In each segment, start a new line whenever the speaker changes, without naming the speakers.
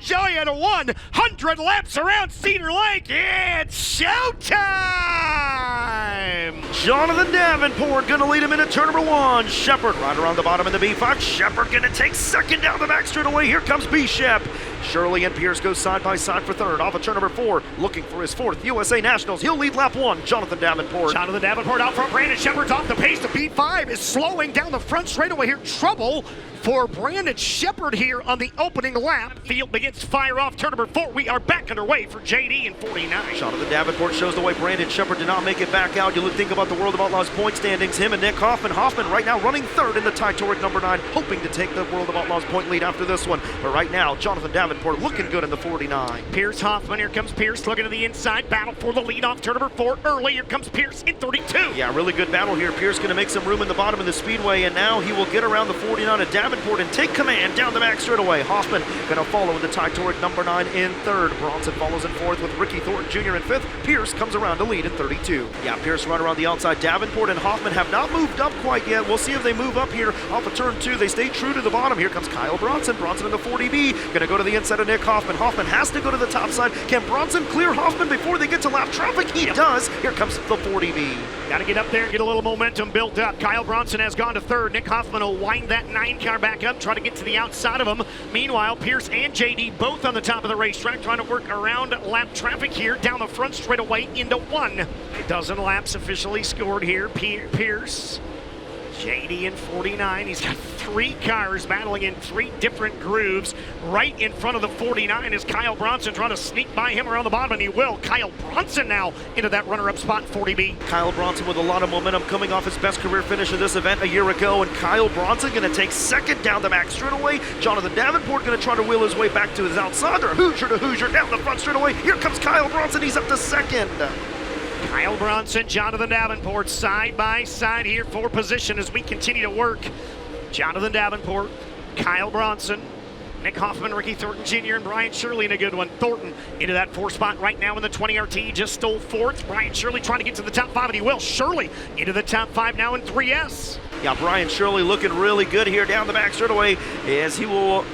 enjoy it. 100 laps around Cedar Lake. It's showtime!
Jonathan Davenport gonna lead him into turn number 1. Shepard right around the bottom in the B5. Shepard gonna take second down the back straightaway. Here comes B-Shep. Shirley and Pierce go side by side for third. Off of turn number 4, looking for his 4th USA Nationals. He'll lead lap 1. Jonathan Davenport.
Jonathan Davenport out front. Brandon Shepard's off the pace. The B5 is slowing down the front straightaway here. Trouble for Brandon Shepard here on the opening lap. Field begins to fire off turn number 4. We are back underway for JD in 49.
Jonathan Davenport shows the way. Brandon Shepard did not make it back out. You think about the World of Outlaws point standings. Him and Nick Hoffman. Hoffman right now running third in the tie toward number 9, hoping to take the World of Outlaws point lead after this one. But right now, Jonathan Davenport looking good in the 49.
Pierce Hoffman. Here comes Pierce looking to the inside. Battle for the lead off turn number 4 early. Here comes Pierce in 32.
Yeah, really good battle here. Pierce going to make some room in the bottom of the speedway, and now he will get around the 49 of Davenport and take command down the back straightaway. Hoffman going to follow in the tie toward number 9 in 3rd. Bronson follows in 4th with Ricky Thornton Jr. in 5th. Pierce comes around to lead in 32. Yeah, Pierce right around the outside. Davenport and Hoffman have not moved up quite yet. We'll see if they move up here off of turn 2. They stay true to the bottom. Here comes Kyle Bronson. Bronson in the 40B. Going to go to the inside of Nick Hoffman. Hoffman has to go to the top side. Can Bronson clear Hoffman before they get to lap traffic? He does. Here comes the 40B.
Got to get up there and get a little momentum built up. Kyle Bronson has gone to 3rd. Nick Hoffman will wind that 9 car back up, try to get to the outside of him. Meanwhile, Pierce and JD both on the top of the racetrack trying to work around lap traffic here down the front straightaway into 1. A dozen laps officially scored here. Pierce, JD in 49. He's got 3 cars battling in 3 different grooves. Right in front of the 49 is Kyle Bronson trying to sneak by him around the bottom, and he will. Kyle Bronson now into that runner-up spot in 40B.
Kyle Bronson with a lot of momentum coming off his best career finish of this event a year ago, and Kyle Bronson going to take second down the back straightaway. Jonathan Davenport going to try to wheel his way back to his outside. Hoosier to Hoosier down the front straightaway. Here comes Kyle Bronson. He's up to second.
Kyle Bronson, Jonathan Davenport side by side here for position as we continue to work. Jonathan Davenport, Kyle Bronson, Nick Hoffman, Ricky Thornton Jr., and Brian Shirley in a good one. Thornton into that 4 spot right now in the 20 RT, just stole 4th. Brian Shirley trying to get to the top 5, and he will. Shirley into the top 5 now in 3S.
Yeah, Brian Shirley looking really good here down the back straightaway as he will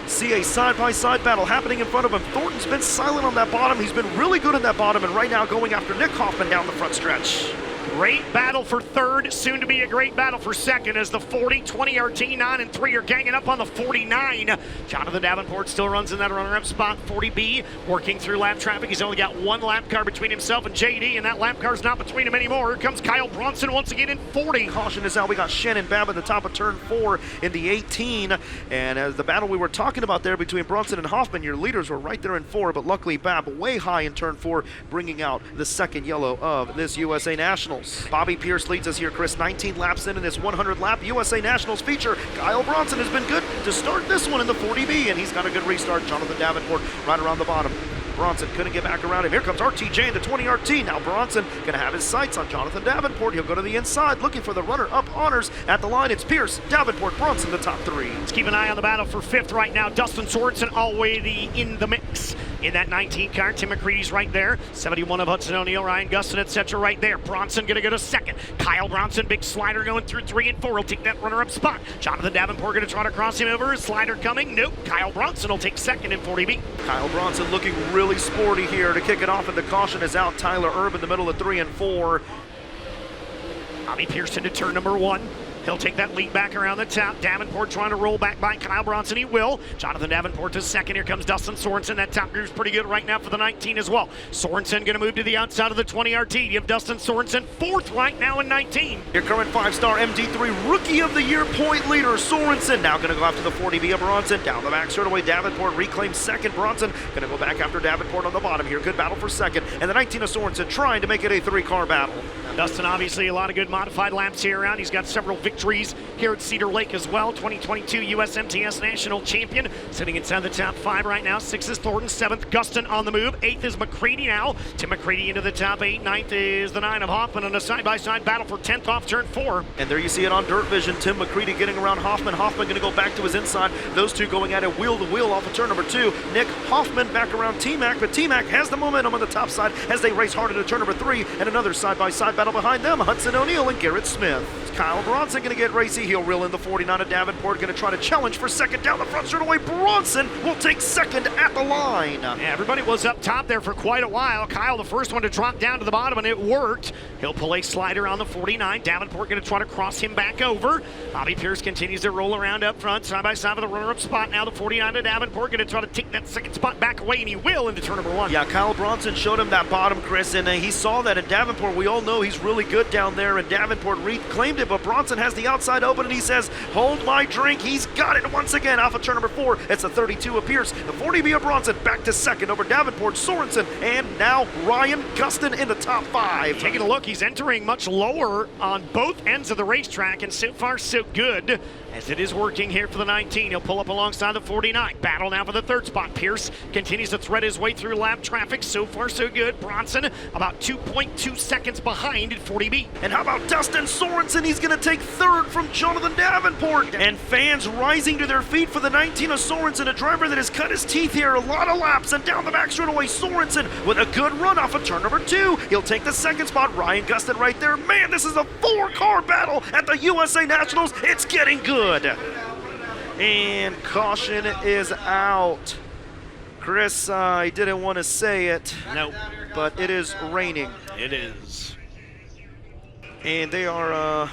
see a side-by-side battle happening in front of him. Thornton's been silent on that bottom. He's been really good in that bottom, and right now going after Nick Hoffman down the front stretch.
Great battle for 3rd, soon to be a great battle for 2nd as the 40, 20 RT, 9 and 3 are ganging up on the 49. Jonathan Davenport still runs in that runner-up spot. 40B working through lap traffic. He's only got 1 lap car between himself and JD, and that lap car's not between him anymore. Here comes Kyle Bronson once again in 40.
Caution is out. We got Shannon Babb at the top of turn 4 in the 18. And as the battle we were talking about there between Bronson and Hoffman, your leaders were right there in 4, but luckily Babb way high in turn 4, bringing out the 2nd yellow of this USA Nationals. Bobby Pierce leads us here, Chris, 19 laps in this 100-lap USA Nationals feature. Kyle Bronson has been good to start this one in the 40B, and he's got a good restart. Jonathan Davenport right around the bottom. Bronson couldn't get back around him. Here comes RTJ in the 20 RT. Now Bronson gonna have his sights on Jonathan Davenport. He'll go to the inside looking for the runner-up honors at the line. It's Pierce, Davenport, Bronson, the top 3.
Let's keep an eye on the battle for 5th right now. Dustin Sorensen already in the mix. In that 19 car, Tim McCready's right there. 71 of Hudson O'Neill, Ryan Gustin, etc. right there. Bronson gonna go to 2nd. Kyle Bronson, big slider going through 3 and 4. He'll take that runner-up spot. Jonathan Davenport gonna try to cross him over. Slider coming. Nope. Kyle Bronson will take 2nd in 40B.
Kyle Bronson looking really sporty here to kick it off, and the caution is out. Tyler Erb in the middle of 3 and 4.
Bobby Pierce into turn number 1. He'll take that lead back around the top. Davenport trying to roll back by Kyle Bronson. He will. Jonathan Davenport to 2nd. Here comes Dustin Sorensen. That top groove's pretty good right now for the 19 as well. Sorensen going to move to the outside of the 20 RT. You have Dustin Sorensen 4th right now in 19.
Your current 5-star MD3 Rookie of the Year point leader, Sorensen. Now going to go after the 40B of Bronson. Down the back straightaway, Davenport reclaims 2nd. Bronson going to go back after Davenport on the bottom here. Good battle for 2nd. And the 19 of Sorensen trying to make it a 3-car battle.
Dustin, obviously, a lot of good modified laps here around. He's got several victories here at Cedar Lake as well. 2022 USMTS National Champion. Sitting inside the top 5 right now. 6th is Thornton. 7th, Gustin on the move. 8th is McCready now. Tim McCready into the top 8. 9th is the 9 of Hoffman on a side-by-side battle for 10th off turn 4.
And there you see it on Dirt Vision. Tim McCready getting around Hoffman. Hoffman going to go back to his inside. Those two going at it wheel-to-wheel off of turn number 2. Nick Hoffman back around T-Mac, but T-Mac has the momentum on the top side as they race hard into turn number 3. And another side-by-side battle behind them. Hudson O'Neill and Garrett Smith. Kyle Bronson going to get racy He'll reel in the 49 of Davenport, going to try to challenge for second down the front straightaway. Bronson will take second at the line.
Yeah, everybody was up top there for quite a while. Kyle, the first one to drop down to the bottom, and it worked. He'll pull a slider on the 49. Davenport going to try to cross him back over. Bobby Pierce continues to roll around up front, side by side with the runner-up spot. Now the 49 of Davenport going to try to take that second spot back away, and he will into turn number 1.
Yeah, Kyle Bronson showed him that bottom, Chris, and he saw that in Davenport. We all know he's really good down there, and Davenport reclaimed it, but Bronson has the outside open, and he says, hold my drink. He's got it once again off of turn number 4. It's the 32 of Pierce. The 40B of Bronson back to second over Davenport, Sorensen, and now Ryan Gustin in the top 5.
Taking a look, he's entering much lower on both ends of the racetrack, and so far so good as it is working here for the 19. He'll pull up alongside the 49. Battle now for the third spot. Pierce continues to thread his way through lap traffic. So far so good. Bronson about 2.2 seconds behind at 40B.
And how about Dustin Sorensen? He's going to take third from Jonathan Davenport. And fans rising to their feet for the 19 of Sorensen, a driver that has cut his teeth here. A lot of laps, and down the back straightaway, Sorensen with a good run off of turn number 2. He'll take the second spot. Ryan Gustin right there. Man, this is a 4-car battle at the USA Nationals. It's getting good. And caution is out. Chris, I didn't want to say it.
Nope.
But it is raining.
It is.
And they are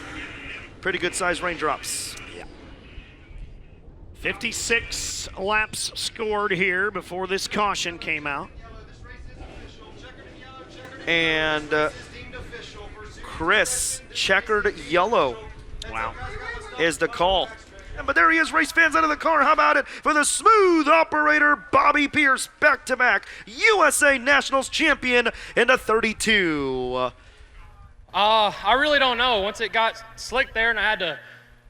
pretty good sized raindrops.
Yeah. 56 laps scored here before this caution came out.
And Chris, checkered yellow.
Wow.
Is the call. But there he is, race fans out of the car. How about it for the smooth operator, Bobby Pierce, back-to-back USA Nationals champion in the 32.
I really don't know. Once it got slick there and I had to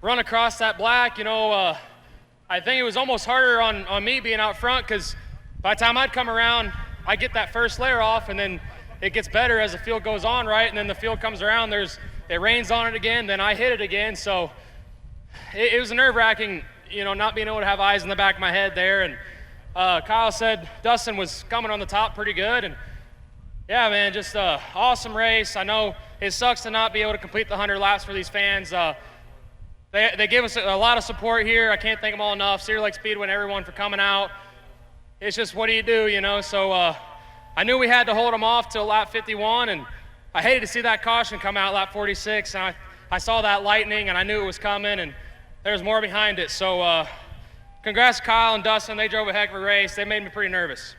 run across that black, I think it was almost harder on me being out front, because by the time I'd come around, I get that first layer off, and then it gets better as the field goes on, right? And then the field comes around, it rains on it again, then I hit it again. So it was nerve-wracking, not being able to have eyes in the back of my head there. And Kyle said Dustin was coming on the top pretty good. And yeah, man, just an awesome race. I know it sucks to not be able to complete the 100 laps for these fans. They give us a lot of support here. I can't thank them all enough. Cedar Lake Speedway and everyone for coming out. It's just, what do you do, So I knew we had to hold them off till lap 51, and I hated to see that caution come out lap 46. And I saw that lightning, and I knew it was coming, and there's more behind it. So congrats to Kyle and Dustin. They drove a heck of a race. They made me pretty nervous.